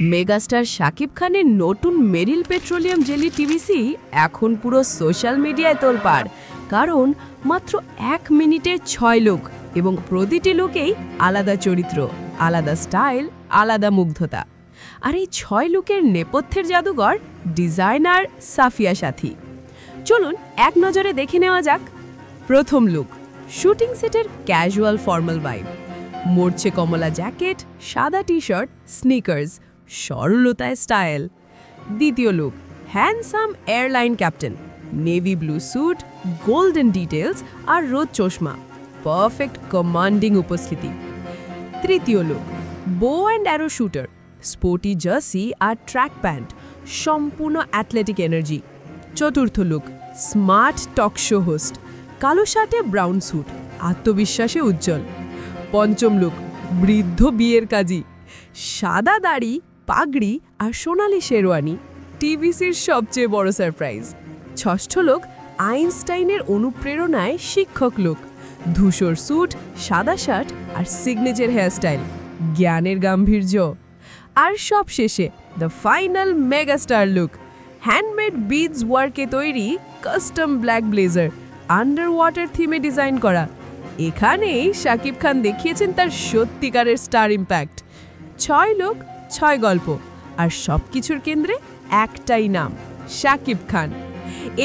Megastar Shakib খানের নতুন মেরিল petroleum jelly TVC এখন পুরো সোশ্যাল মিডিয়ায় তোলপাড়। কারণ মাত্র 1 মিনিটের 6 লুক এবং প্রতিটি লুকেই আলাদা চরিত্র, আলাদা স্টাইল, আলাদা মুগ্ধতা। আর এই 6 লুকের নেপথ্যের জাদুঘর ডিজাইনার সাফিয়া সাথী। চলুন এক নজরে দেখে নেওয়া যাক। প্রথম লুক, শুটিং সেটের ক্যাজুয়াল ফর্মাল ভাইব। মরছে কমলা জ্যাকেট, সাদা টি শার্ট, স্নিকার্স, সরলতায় স্টাইল। দ্বিতীয় look, handsome airline captain, navy blue suit, golden details আর রোদ চশমা, পারফেক্ট কমান্ডিং উপস্থিতি। তৃতীয় look, bow and arrow shooter, sporty jersey আর ট্র্যাক প্যান্ট, সম্পূর্ণ অ্যাথলেটিক এনার্জি। চতুর্থ look, smart talk show host, কালো শার্টে ব্রাউন স্যুট, আত্মবিশ্বাসে উজ্জ্বল। পঞ্চম লুক, বৃদ্ধ বিয়ের কাজী, সাদা দাড়ি, পাগড়ি আর সোনালি শেরওয়ানি, টিভিসির সবচেয়ে বড় সারপ্রাইজ। ষষ্ঠ লোক, আইনস্টাইনের অনুপ্রেরণায় শিক্ষক লোক, ধূসর স্যুট, সাদা শার্ট আর সিগনেচার হেয়ারস্টাইল, জ্ঞানের গাম্ভীর্য। আর সবশেষে the final megastar look, handmade beads ওয়ার্কে তৈরি custom black blazer, under water থিমে ডিজাইন করা। এখানেই শাকিব খান দেখিয়েছেন তার সত্যিকারের স্টার ইম্প্যাক্ট। 6 লোক, 6 গল্প, আর সবকিছুর কেন্দ্রে একটাই নাম, শাকিব খান।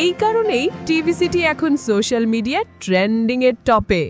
এই কারণেই টিভিসিটি এখন সোশ্যাল মিডিয়া ট্রেন্ডিংয়ের টপে।